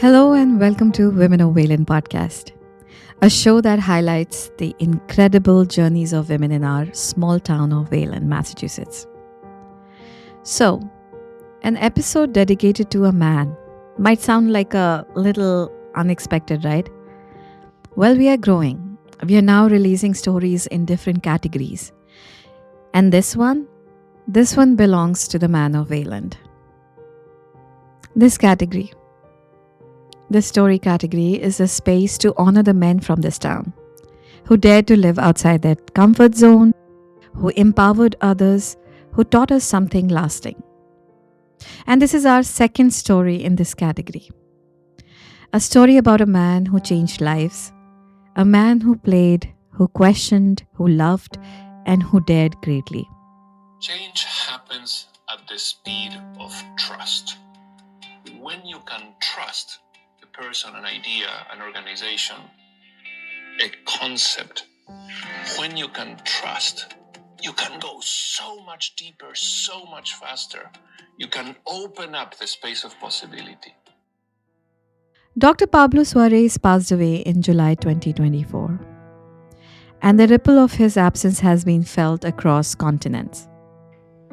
Hello and welcome to Women of Wayland podcast, a show that highlights the incredible journeys of women in our small town of Wayland, Massachusetts. So, an episode dedicated to a man might sound like a little unexpected, right? Well, we are growing. We are now releasing stories in different categories. And this one belongs to the Man of Wayland. This story category is a space to honor the men from this town who dared to live outside their comfort zone, who empowered others, who taught us something lasting. And this is our second story in this category. A story about a man who changed lives, a man who played, who questioned, who loved, and who dared greatly. Change happens at the speed of trust. When you can trust a person, an idea, an organization, a concept, when you can trust, you can go so much deeper, so much faster. You can open up the space of possibility. Dr. Pablo Suarez passed away in July 2024, and the ripple of his absence has been felt across continents.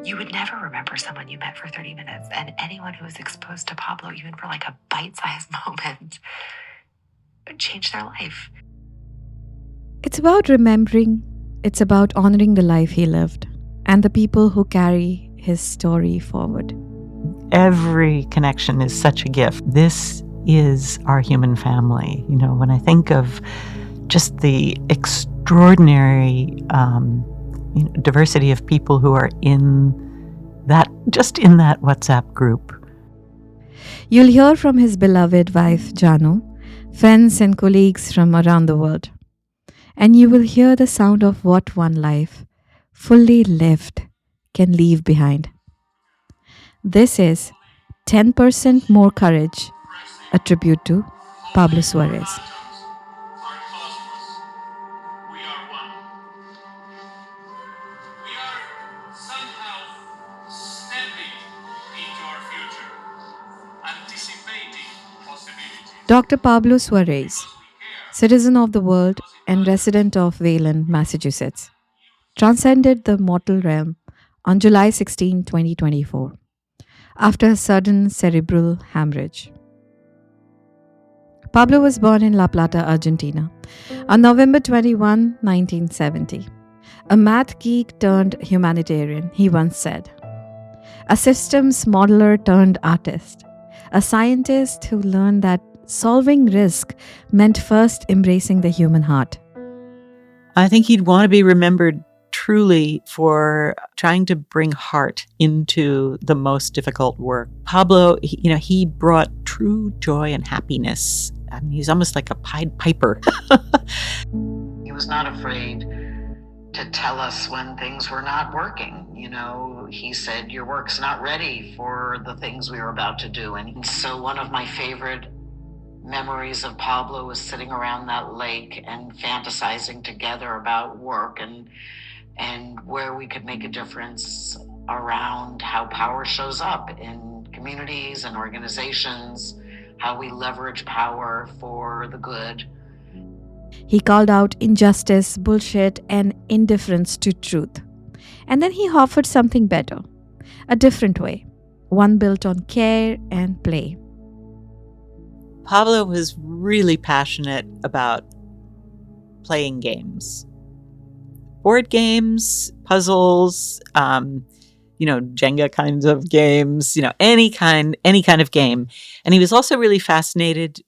You would never remember someone you met for 30 minutes, and anyone who was exposed to Pablo, even for like a bite-sized moment, would change their life. It's about remembering, it's about honoring the life he lived and the people who carry his story forward. Every connection is such a gift. This is our human family. You know, when I think of just the extraordinary diversity of people who are in that WhatsApp group. You'll hear from his beloved wife, Janot, friends and colleagues from around the world. And you will hear the sound of what one life, fully lived, can leave behind. This is 10% More Courage, a tribute to Pablo Suarez. Dr. Pablo Suarez, citizen of the world and resident of Wayland, Massachusetts, transcended the mortal realm on July 16, 2024, after a sudden cerebral hemorrhage. Pablo was born in La Plata, Argentina, on November 21, 1970. A math geek turned humanitarian, he once said. A systems modeler turned artist. A scientist who learned that solving risk meant first embracing the human heart. I think he'd want to be remembered truly for trying to bring heart into the most difficult work. Pablo, he brought true joy and happiness. I mean, he's almost like a Pied Piper. He was not afraid to tell us when things were not working. He said, your work's not ready for the things we were about to do. And so one of my favorite memories of Pablo was sitting around that lake and fantasizing together about work and where we could make a difference around how power shows up in communities and organizations, how we leverage power for the good. He called out injustice, bullshit, and indifference to truth. And then he offered something better, a different way, one built on care and play. Pablo was really passionate about playing games. Board games, puzzles, Jenga kinds of games, any kind of game. And he was also really fascinated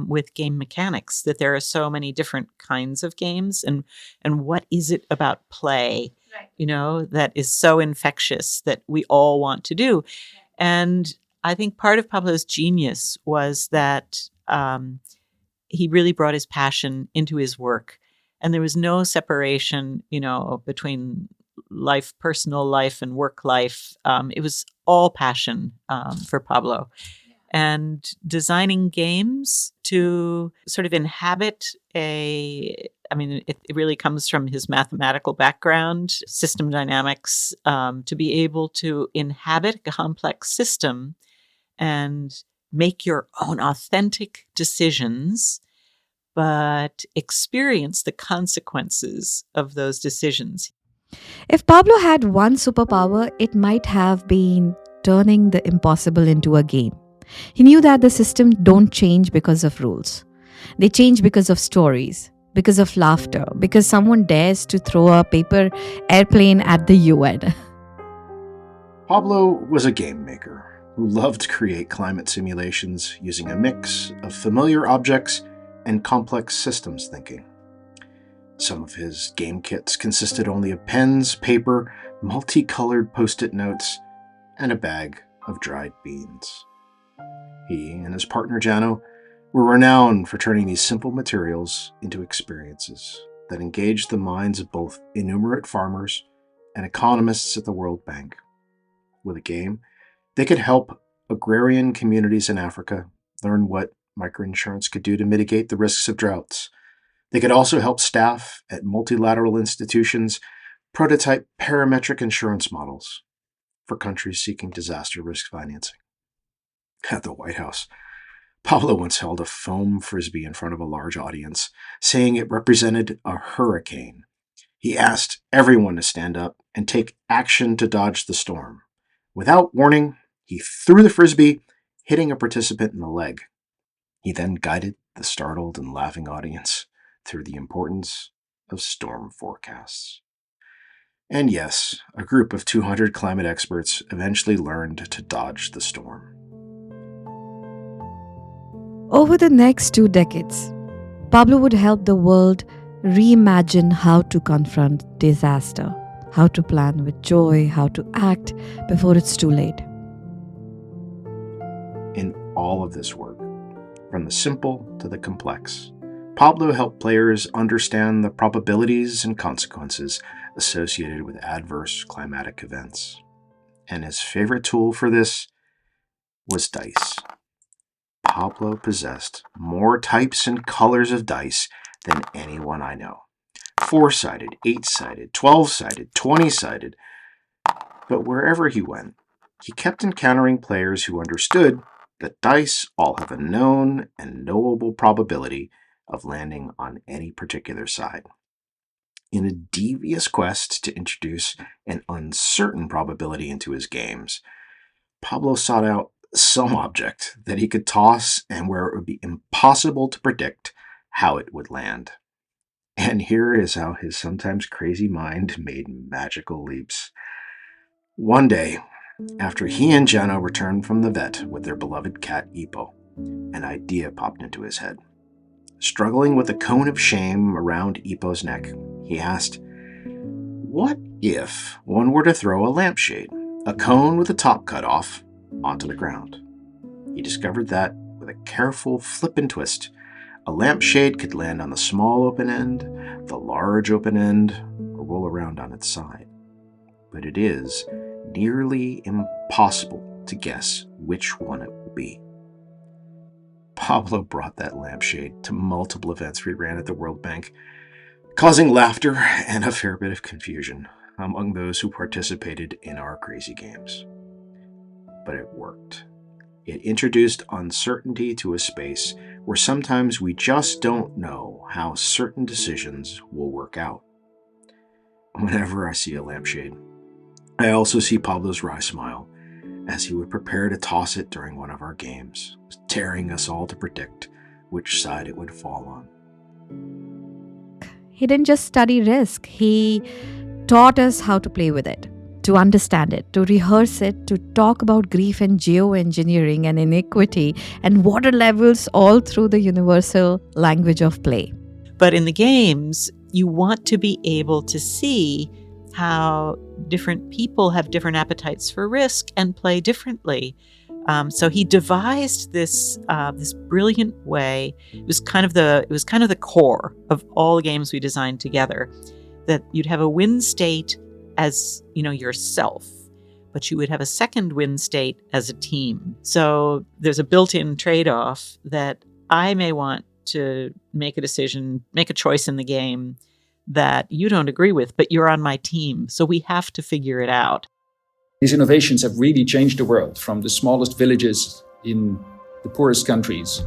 with game mechanics, that there are so many different kinds of games and what is it about play, that is so infectious that we all want to do. And I think part of Pablo's genius was that he really brought his passion into his work. And there was no separation, between personal life and work life. It was all passion for Pablo. And designing games to sort of inhabit it really comes from his mathematical background, system dynamics, to be able to inhabit a complex system and make your own authentic decisions, but experience the consequences of those decisions. If Pablo had one superpower, it might have been turning the impossible into a game. He knew that the system don't change because of rules. They change because of stories, because of laughter, because someone dares to throw a paper airplane at the UN. Pablo was a game maker who loved to create climate simulations using a mix of familiar objects and complex systems thinking. Some of his game kits consisted only of pens, paper, multicolored post-it notes, and a bag of dried beans. He and his partner Janot were renowned for turning these simple materials into experiences that engaged the minds of both innumerate farmers and economists at the World Bank. With a game, they could help agrarian communities in Africa learn what microinsurance could do to mitigate the risks of droughts. They could also help staff at multilateral institutions prototype parametric insurance models for countries seeking disaster risk financing. At the White House, Pablo once held a foam frisbee in front of a large audience, saying it represented a hurricane. He asked everyone to stand up and take action to dodge the storm. Without warning, he threw the frisbee, hitting a participant in the leg. He then guided the startled and laughing audience through the importance of storm forecasts. And yes, a group of 200 climate experts eventually learned to dodge the storm. Over the next 2 decades, Pablo would help the world reimagine how to confront disaster, how to plan with joy, how to act before it's too late. In all of this work, from the simple to the complex, Pablo helped players understand the probabilities and consequences associated with adverse climatic events. And his favorite tool for this was dice. Pablo possessed more types and colors of dice than anyone I know. 4-sided, 8-sided, 12-sided, 20-sided. But wherever he went, he kept encountering players who understood that dice all have a known and knowable probability of landing on any particular side. In a devious quest to introduce an uncertain probability into his games, Pablo sought out some object that he could toss and where it would be impossible to predict how it would land. And here is how his sometimes crazy mind made magical leaps. One day, after he and Janot returned from the vet with their beloved cat Ipo, an idea popped into his head. Struggling with a cone of shame around Ipo's neck, he asked, "What if one were to throw a lampshade, a cone with the top cut off, onto the ground?" He discovered that, with a careful flip and twist, a lampshade could land on the small open end, the large open end, or roll around on its side. But it is nearly impossible to guess which one it will be. Pablo brought that lampshade to multiple events we ran at the World Bank, causing laughter and a fair bit of confusion among those who participated in our crazy games. But it worked. It introduced uncertainty to a space where sometimes we just don't know how certain decisions will work out. Whenever I see a lampshade, I also see Pablo's wry smile as he would prepare to toss it during one of our games, tearing us all to predict which side it would fall on. He didn't just study risk, he taught us how to play with it, to understand it, to rehearse it, to talk about grief and geoengineering and inequity and water levels all through the universal language of play. But in the games, you want to be able to see how different people have different appetites for risk and play differently. So he devised this brilliant way. It was kind of the core of all the games we designed together. That you'd have a win state as yourself, but you would have a second win state as a team. So there's a built-in trade-off that I may want to make a choice in the game that you don't agree with, but you're on my team. So we have to figure it out. These innovations have really changed the world, from the smallest villages in the poorest countries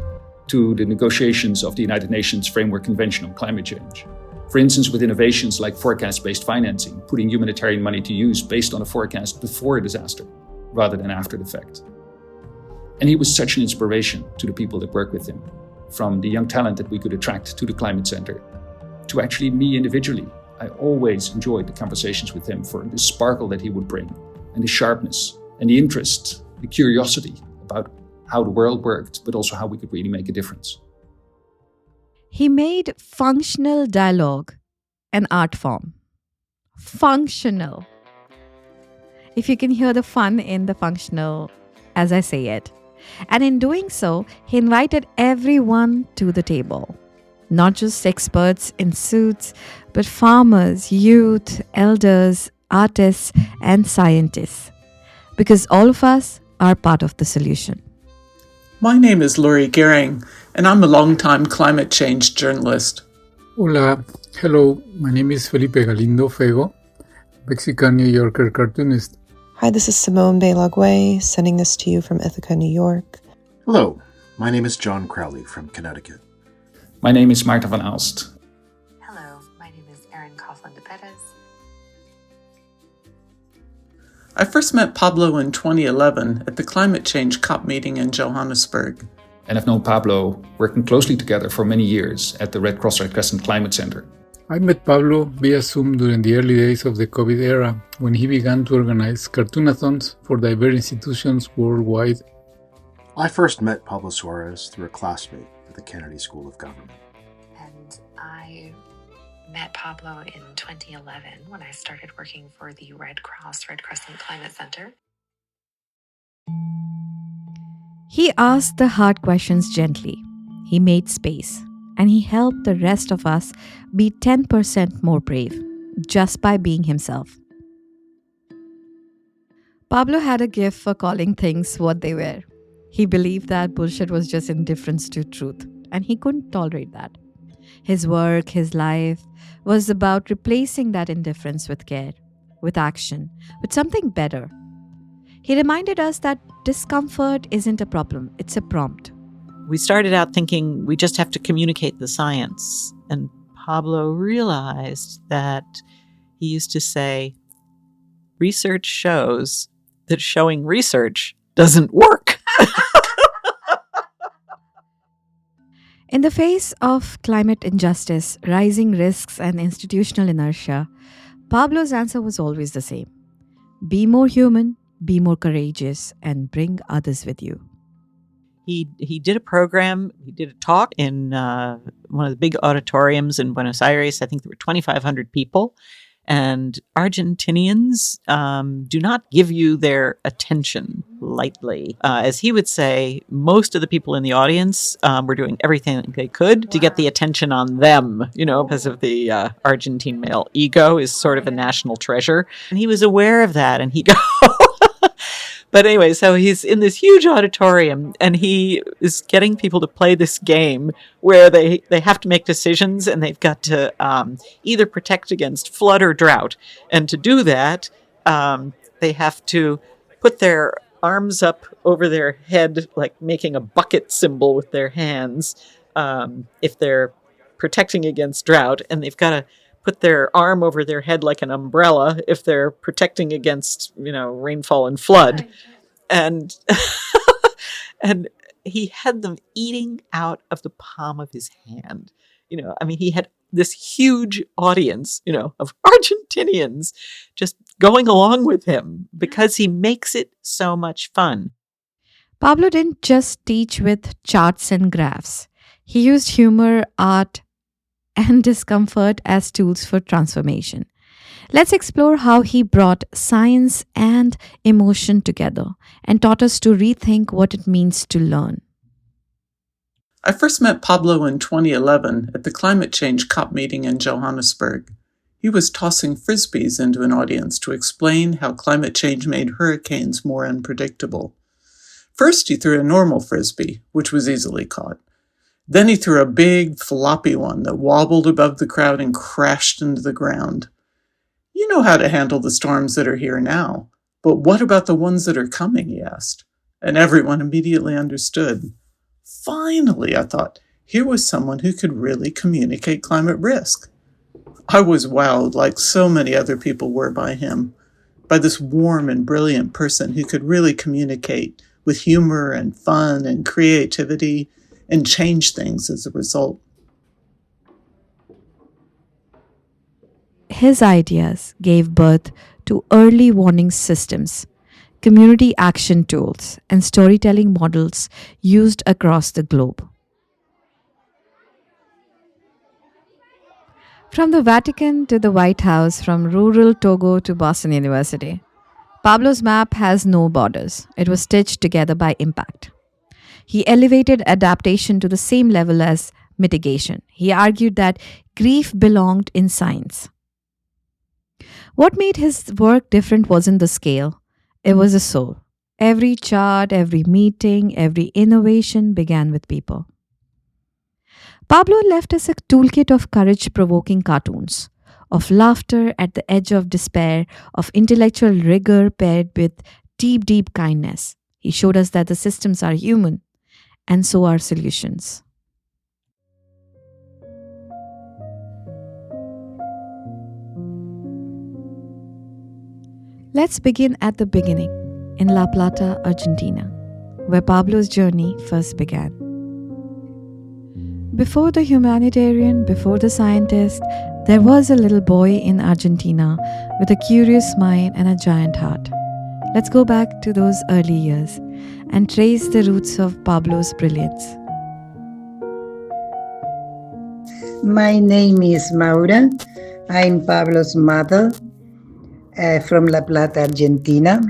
to the negotiations of the United Nations Framework Convention on Climate Change. For instance, with innovations like forecast-based financing, putting humanitarian money to use based on a forecast before a disaster, rather than after the fact. And he was such an inspiration to the people that work with him, from the young talent that we could attract to the Climate Center, to actually me individually. I always enjoyed the conversations with him for the sparkle that he would bring, and the sharpness, and the interest, the curiosity about how the world worked, but also how we could really make a difference. He made functional dialogue an art form. Functional. If you can hear the fun in the functional as I say it. And in doing so, he invited everyone to the table. Not just experts in suits, but farmers, youth, elders, artists, and scientists. Because all of us are part of the solution. My name is Laurie Gehring, and I'm a longtime climate change journalist. Hola, hello, my name is Felipe Galindo Fego, Mexican New Yorker cartoonist. Hi, this is Simone Belagüe, sending this to you from Ithaca, New York. Hello, my name is John Crowley from Connecticut. My name is Maarten van Aalst. Hello, my name is Erin Coughlin de Perez. I first met Pablo in 2011 at the climate change COP meeting in Johannesburg. And I've known Pablo working closely together for many years at the Red Cross Red Crescent Climate Center. I met Pablo via Zoom during the early days of the COVID era when he began to organize cartoonathons for diverse institutions worldwide. I first met Pablo Suarez through a classmate at the Kennedy School of Government. And I met Pablo in 2011 when I started working for the Red Cross Red Crescent Climate Center. He asked the hard questions gently. He made space. And he helped the rest of us be 10% more brave, just by being himself. Pablo had a gift for calling things what they were. He believed that bullshit was just indifference to truth, and he couldn't tolerate that. His work, his life, was about replacing that indifference with care, with action, with something better. He reminded us that discomfort isn't a problem, it's a prompt. We started out thinking we just have to communicate the science. And Pablo realized that he used to say, research shows that showing research doesn't work. In the face of climate injustice, rising risks, and institutional inertia, Pablo's answer was always the same. Be more human, be more courageous, and bring others with you. He did a program, he did a talk in one of the big auditoriums in Buenos Aires. I think there were 2,500 people. And Argentinians do not give you their attention lightly. As he would say, most of the people in the audience were doing everything they could to get the attention on them, because of the Argentine male ego is sort of a national treasure. And he was aware of that, and he go. But anyway, so he's in this huge auditorium and he is getting people to play this game where they have to make decisions and they've got to either protect against flood or drought. And to do that, they have to put their arms up over their head, like making a bucket symbol with their hands if they're protecting against drought. And they've got to put their arm over their head like an umbrella if they're protecting against, rainfall and flood. And and he had them eating out of the palm of his hand. He had this huge audience, of Argentinians just going along with him because he makes it so much fun. Pablo didn't just teach with charts and graphs. He used humor, art, and discomfort as tools for transformation. Let's explore how he brought science and emotion together and taught us to rethink what it means to learn. I first met Pablo in 2011 at the climate change COP meeting in Johannesburg. He was tossing frisbees into an audience to explain how climate change made hurricanes more unpredictable. First, he threw a normal frisbee, which was easily caught. Then he threw a big, floppy one that wobbled above the crowd and crashed into the ground. You know how to handle the storms that are here now, but what about the ones that are coming, he asked. And everyone immediately understood. Finally, I thought, here was someone who could really communicate climate risk. I was wowed, like so many other people were by him, by this warm and brilliant person who could really communicate with humor and fun and creativity and change things as a result. His ideas gave birth to early warning systems, community action tools, and storytelling models used across the globe. From the Vatican to the White House, from rural Togo to Boston University, Pablo's map has no borders. It was stitched together by impact. He elevated adaptation to the same level as mitigation. He argued that grief belonged in science. What made his work different wasn't the scale, it was the soul. Every chart, every meeting, every innovation began with people. Pablo left us a toolkit of courage provoking cartoons, of laughter at the edge of despair, of intellectual rigor paired with deep, deep kindness. He showed us that the systems are human, and so are solutions. Let's begin at the beginning, in La Plata, Argentina, where Pablo's journey first began. Before the humanitarian, before the scientist, there was a little boy in Argentina with a curious mind and a giant heart. Let's go back to those early years and trace the roots of Pablo's brilliance. My name is Maura. I'm Pablo's mother from La Plata, Argentina.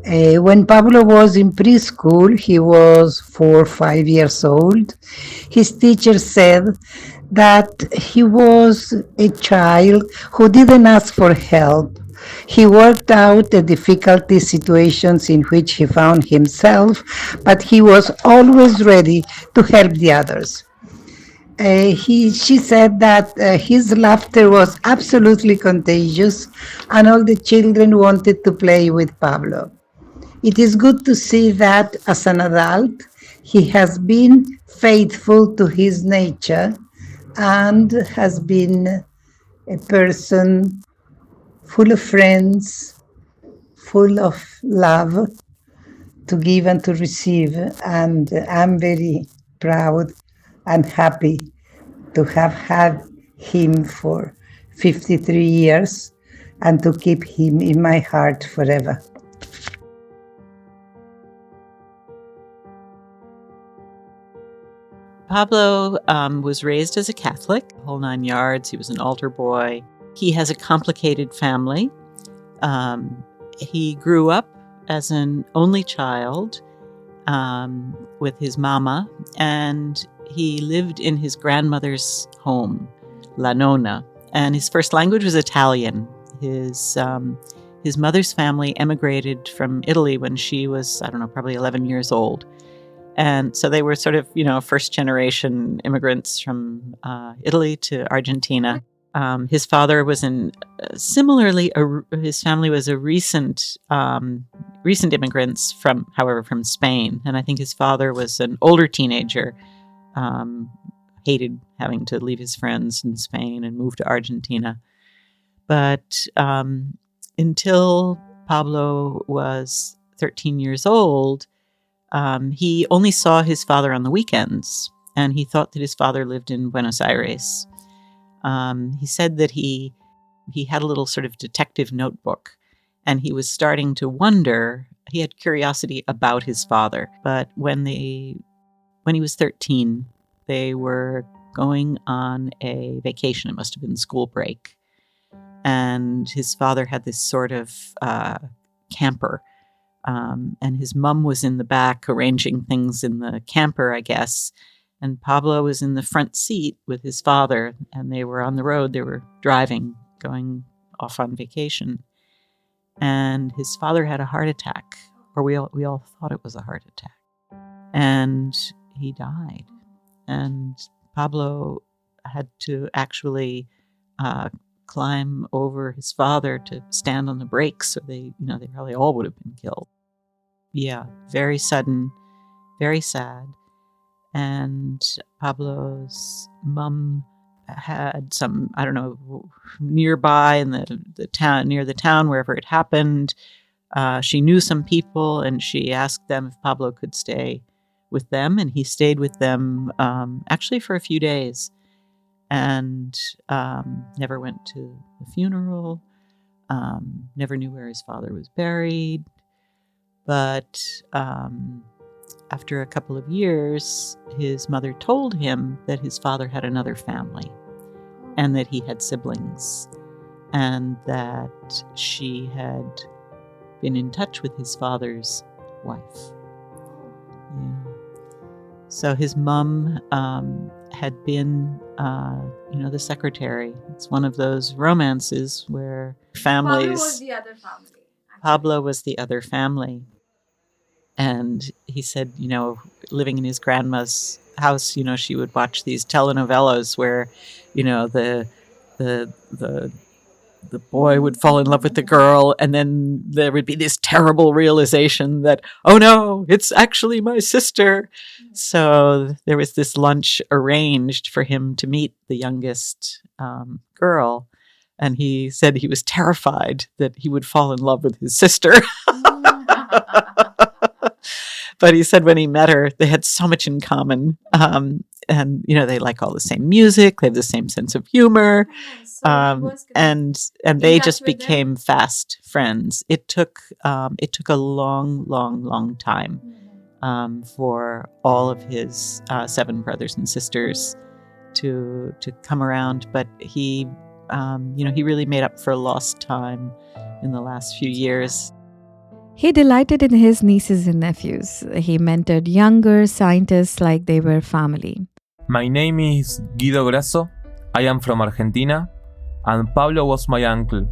When Pablo was in preschool, he was 4 or 5 years old. His teacher said that he was a child who didn't ask for help. He worked out the difficult situations in which he found himself, but he was always ready to help the others. She said that his laughter was absolutely contagious and all the children wanted to play with Pablo. It is good to see that as an adult, he has been faithful to his nature and has been a person full of friends, full of love to give and to receive. And I'm very proud and happy to have had him for 53 years and to keep him in my heart forever. Pablo was raised as a Catholic, whole 9 yards. He was an altar boy. He has a complicated family. He grew up as an only child with his mama, and he lived in his grandmother's home, La Nonna, and his first language was Italian. His mother's family emigrated from Italy when she was, probably 11 years old. And so they were sort of, first-generation immigrants from Italy to Argentina. His father was his family was a recent immigrants from Spain. And I think his father was an older teenager, hated having to leave his friends in Spain and move to Argentina. But until Pablo was 13 years old, he only saw his father on the weekends, and he thought that his father lived in Buenos Aires. He said that he had a little sort of detective notebook, and he was starting to wonder. He had curiosity about his father, but when he was 13, they were going on a vacation. It must have been school break, and his father had this sort of camper. And his mom was in the back arranging things in the camper, I guess. And Pablo was in the front seat with his father, and they were on the road. They were driving, going off on vacation. And his father had a heart attack, or we all thought it was a heart attack. And he died. And Pablo had to actually climb over his father to stand on the brakes, or they probably all would have been killed. Yeah, very sudden, very sad. and Pablo's mom had some, I don't know, nearby in the town, near the town, wherever it happened. She knew some people, and she asked them if Pablo could stay with them, and he stayed with them actually for a few days, and never went to the funeral, never knew where his father was buried. But after a couple of years, his mother told him that his father had another family and that he had siblings, and that she had been in touch with his father's wife. Yeah. So his mom had been, the secretary. It's one of those romances where families... Pablo was the other family. Pablo was the other family. And he said, living in his grandma's house, she would watch these telenovelas where, the boy would fall in love with the girl, and then there would be this terrible realization that, oh no, it's actually my sister. So there was this lunch arranged for him to meet the youngest girl. And he said he was terrified that he would fall in love with his sister. But he said when he met her, they had so much in common. And, they like all the same music. They have the same sense of humor. And they just became fast friends. It took a long, long, long time for all of his 7 brothers and sisters to come around. But he really made up for lost time in the last few years. He delighted in his nieces and nephews. He mentored younger scientists like they were family. My name is Guido Grasso. I am from Argentina, and Pablo was my uncle.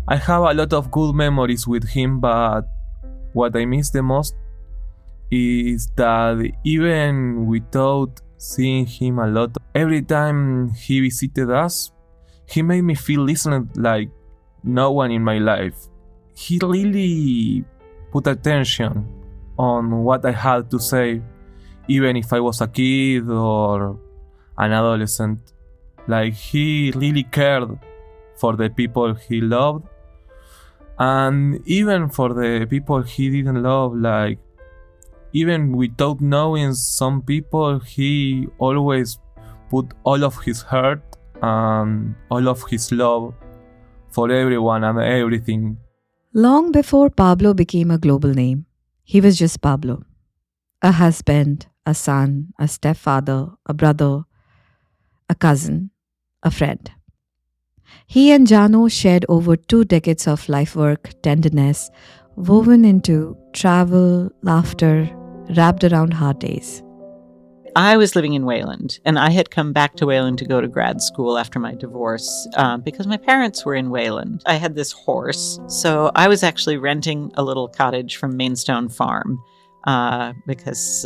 I have a lot of good memories with him, but what I miss the most is that even without seeing him a lot, every time he visited us, he made me feel listened like no one in my life. He really put attention on what I had to say, even if I was a kid or an adolescent. Like, he really cared for the people he loved, and even for the people he didn't love. Like, even without knowing some people, he always put all of his heart and all of his love for everyone and everything. Long before Pablo became a global name, he was just Pablo. A husband, a son, a stepfather, a brother, a cousin, a friend. He and Janot shared over 2 decades of life work, tenderness, woven into travel, laughter, wrapped around hard days. I was living in Wayland, and I had come back to Wayland to go to grad school after my divorce because my parents were in Wayland. I had this horse, so I was actually renting a little cottage from Mainstone Farm because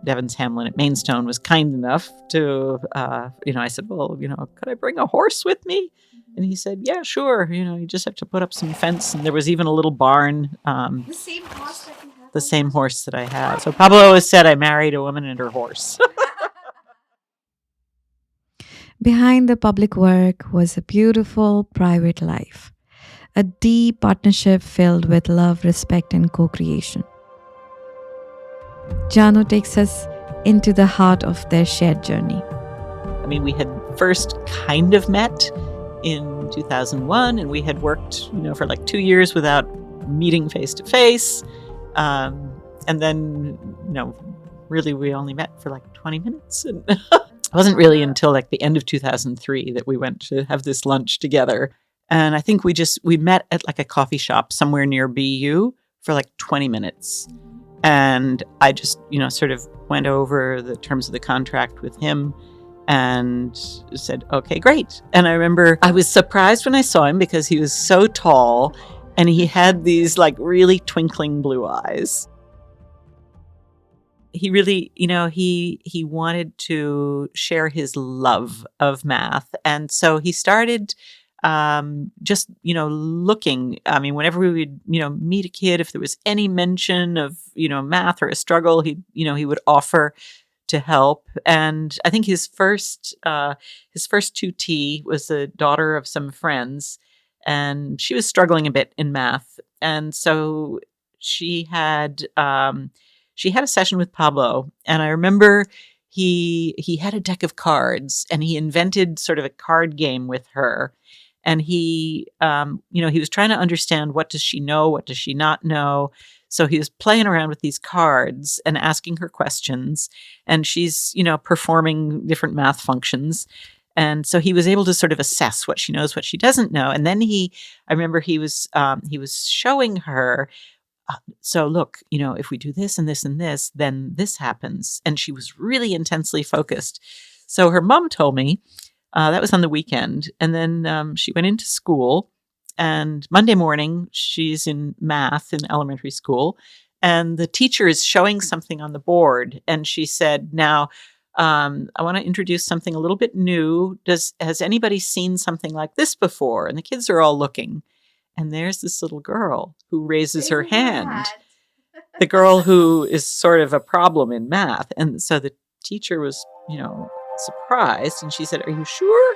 Devon's Hamlin at Mainstone was kind enough to, I said, well, could I bring a horse with me? And he said, yeah, sure. You just have to put up some fence. And there was even a little barn. The same horse that you have? The same horse that I have. So Pablo always said I married a woman and her horse. Behind the public work was a beautiful private life. A deep partnership filled with love, respect, and co-creation. Janot takes us into the heart of their shared journey. I mean, we had first kind of met in 2001, and we had worked, for like 2 years without meeting face to face. And then, really we only met for like 20 minutes. And it wasn't really until like the end of 2003 that we went to have this lunch together. And I think we met at like a coffee shop somewhere near BU for like 20 minutes. And I just, sort of went over the terms of the contract with him and said, okay, great. And I remember I was surprised when I saw him because he was so tall and he had these like really twinkling blue eyes. He really, he wanted to share his love of math. And so he started just, looking. I mean, whenever we would, meet a kid, if there was any mention of, math or a struggle, he would offer to help. And I think his first tutee was the daughter of some friends, and she was struggling a bit in math. And so she had a session with Pablo, and I remember he had a deck of cards, and he invented sort of a card game with her. And he was trying to understand, what does she know? What does she not know? So he was playing around with these cards and asking her questions, and she's, performing different math functions. And so he was able to sort of assess what she knows, what she doesn't know. And then I remember he was showing her, so look, if we do this and this and this, then this happens. And she was really intensely focused. So her mom told me, that was on the weekend. And then she went into school, and Monday morning, she's in math in elementary school, and the teacher is showing something on the board. And she said, now, I want to introduce something a little bit new. Has anybody seen something like this before? And the kids are all looking. And there's this little girl who raises her hand, the girl who is sort of a problem in math. And so the teacher was, surprised. And she said, "Are you sure?"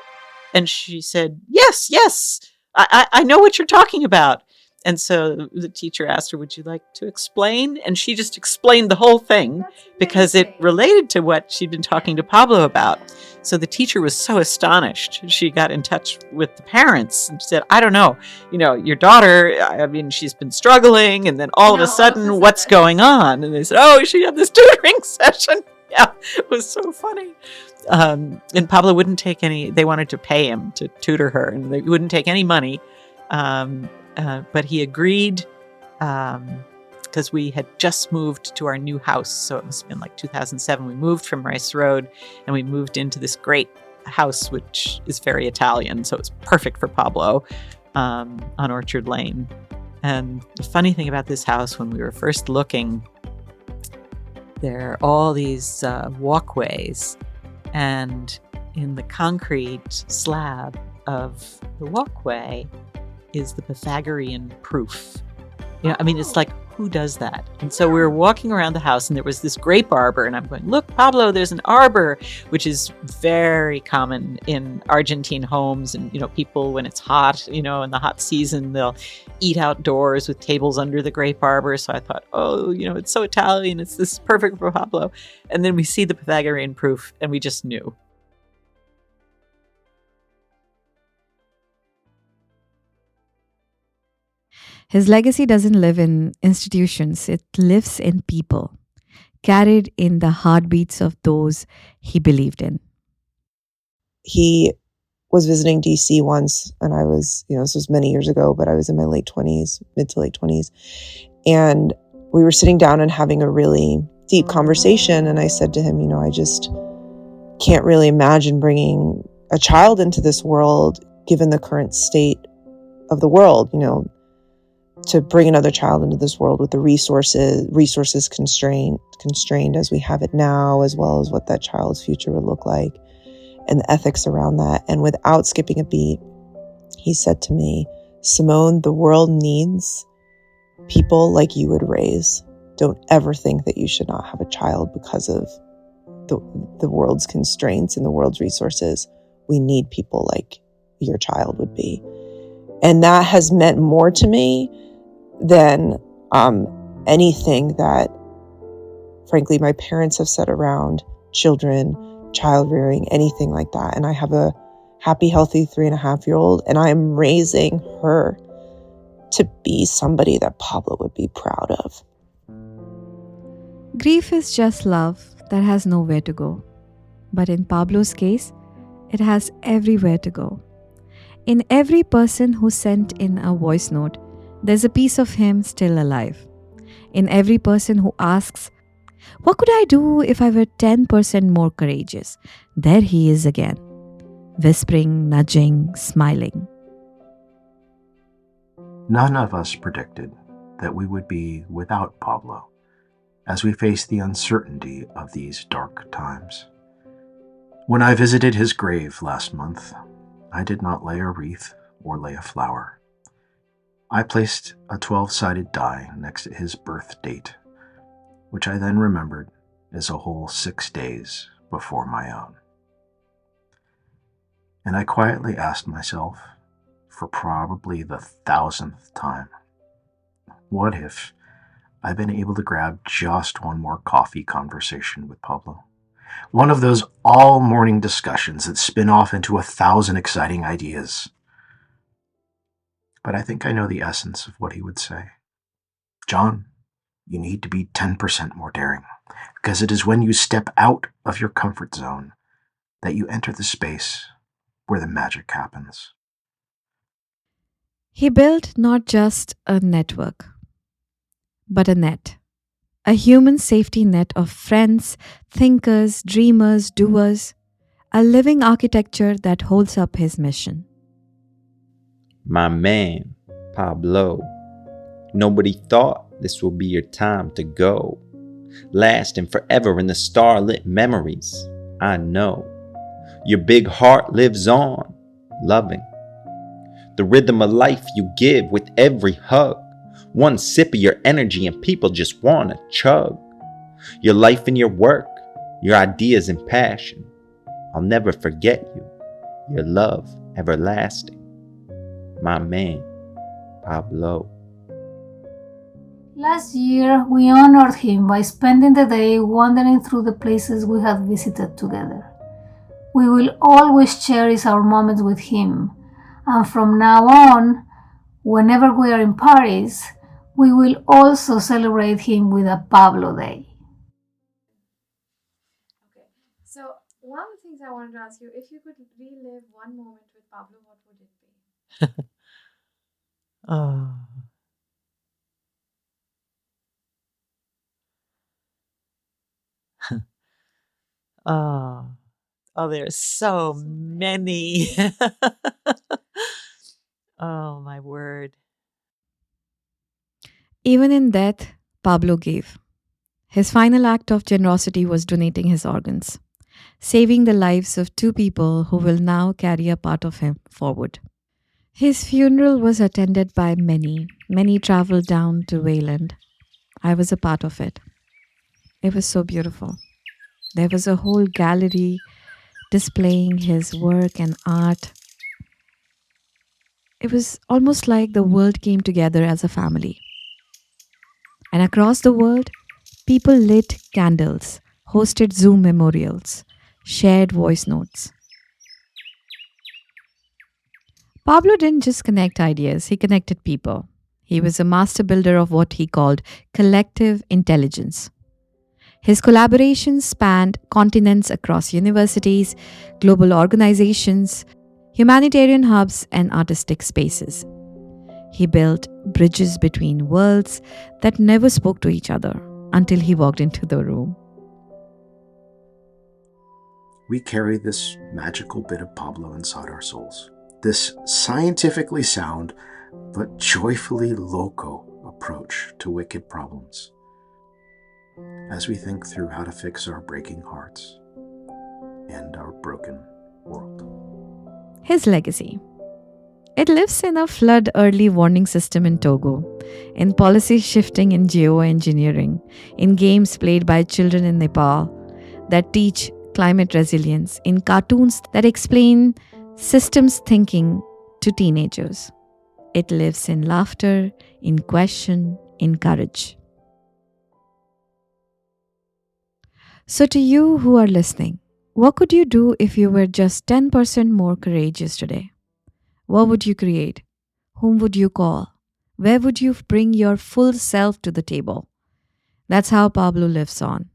And she said, yes. I know what you're talking about. And so the teacher asked her, "Would you like to explain?" And she just explained the whole thing because it related to what she'd been talking to Pablo about. So the teacher was so astonished. She got in touch with the parents and said, "I don't know, your daughter, I mean, she's been struggling, and then all of a sudden, what's going on?" And they said, "Oh, she had this tutoring session." Yeah, it was so funny. And Pablo wouldn't take any, they wanted to pay him to tutor her, and they wouldn't take any money. But he agreed because we had just moved to our new house. So it must have been like 2007. We moved from Rice Road, and we moved into this great house, which is very Italian. So it's perfect for Pablo on Orchard Lane. And the funny thing about this house, when we were first looking, there are all these walkways, and in the concrete slab of the walkway is the Pythagorean proof. It's like, who does that? And so we were walking around the house, and there was this grape arbor, and I'm going, "Look, Pablo, there's an arbor," which is very common in Argentine homes. And, people, when it's hot, in the hot season, they'll eat outdoors with tables under the grape arbor. So I thought, oh, it's so Italian. This is perfect for Pablo. And then we see the Pythagorean proof, and we just knew. His legacy doesn't live in institutions, it lives in people, carried in the heartbeats of those he believed in. He was visiting DC once, and I was, this was many years ago, but I was in my mid to late 20s. And we were sitting down and having a really deep conversation. And I said to him, I just can't really imagine bringing a child into this world, given the current state of the world, to bring another child into this world with the resources constrained as we have it now, as well as what that child's future would look like, and the ethics around that. And without skipping a beat, he said to me, "Simone, the world needs people like you would raise. Don't ever think that you should not have a child because of the world's constraints and the world's resources. We need people like your child would be." And that has meant more to me than anything that, frankly, my parents have said around children, child rearing, anything like that. And I have a happy, healthy 3.5-year-old, and I am raising her to be somebody that Pablo would be proud of. Grief is just love that has nowhere to go. But in Pablo's case, it has everywhere to go. In every person who sent in a voice note, there's a piece of him still alive. In every person who asks, "What could I do if I were 10% more courageous?" There he is again, whispering, nudging, smiling. None of us predicted that we would be without Pablo as we face the uncertainty of these dark times. When I visited his grave last month, I did not lay a wreath or lay a flower. I placed a 12-sided die next to his birth date, which I then remembered is a whole 6 days before my own. And I quietly asked myself, for probably the 1,000th time, what if I'd been able to grab just one more coffee conversation with Pablo? One of those all-morning discussions that spin off into 1,000 exciting ideas. But I think I know the essence of what he would say. John, you need to be 10% more daring, because it is when you step out of your comfort zone that you enter the space where the magic happens. He built not just a network, but a net. A human safety net of friends, thinkers, dreamers, doers. A living architecture that holds up his mission. My man, Pablo. Nobody thought this would be your time to go. Lasting forever in the starlit memories. I know. Your big heart lives on, loving. The rhythm of life you give with every hug. One sip of your energy and people just wanna chug. Your life and your work, your ideas and passion. I'll never forget you, your love everlasting. My man, Pablo. Last year, we honored him by spending the day wandering through the places we had visited together. We will always cherish our moments with him, and from now on, whenever we are in Paris, we will also celebrate him with a Pablo Day. Okay, so one of the things I wanted to ask you, if you could relive one moment with Pablo, what would it be? Oh. Oh, there's so many. Oh, my word. Even in death, Pablo gave. His final act of generosity was donating his organs, saving the lives of 2 people who will now carry a part of him forward. His funeral was attended by many. Many traveled down to Wayland. I was a part of it. It was so beautiful. There was a whole gallery displaying his work and art. It was almost like the world came together as a family. And across the world, people lit candles, hosted Zoom memorials, shared voice notes. Pablo didn't just connect ideas, he connected people. He was a master builder of what he called collective intelligence. His collaborations spanned continents across universities, global organizations, humanitarian hubs, and artistic spaces. He built bridges between worlds that never spoke to each other until he walked into the room. We carry this magical bit of Pablo inside our souls. This scientifically sound but joyfully loco approach to wicked problems as we think through how to fix our breaking hearts and our broken world. His legacy. It lives in a flood early warning system in Togo, in policy shifting in geoengineering, in games played by children in Nepal that teach climate resilience, in cartoons that explain systems thinking to teenagers. It lives in laughter, in question, in courage. So, to you who are listening, what could you do if you were just 10% more courageous today? What would you create? Whom would you call? Where would you bring your full self to the table? That's how Pablo lives on.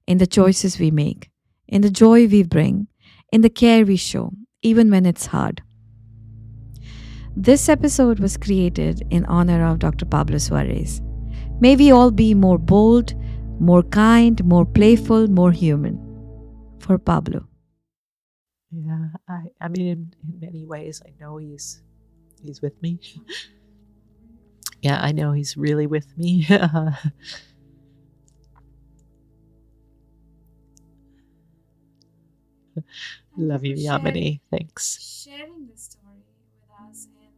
In the choices we make, in the joy we bring, in the care we show, even when it's hard. This episode was created in honor of Dr. Pablo Suarez. May we all be more bold, more kind, more playful, more human. For Pablo. Yeah, I mean, in many ways, I know he's with me. Yeah, I know he's really with me. Love you, Yamini. Thanks. Sharing this story with us and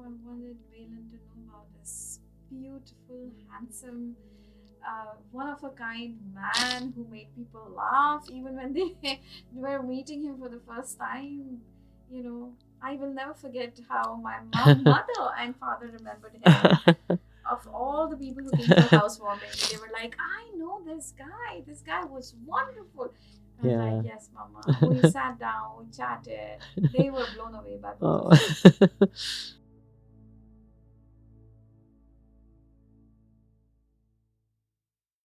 I wanted Wayland to know about this beautiful, handsome, one-of-a-kind man who made people laugh even when they were meeting him for the first time. I will never forget how my mother and father remembered him. Of all the people who came to housewarming, they were like, I know this guy. This guy was wonderful. I was like, yes, Mama. We sat down, we chatted. They were blown away by both of us.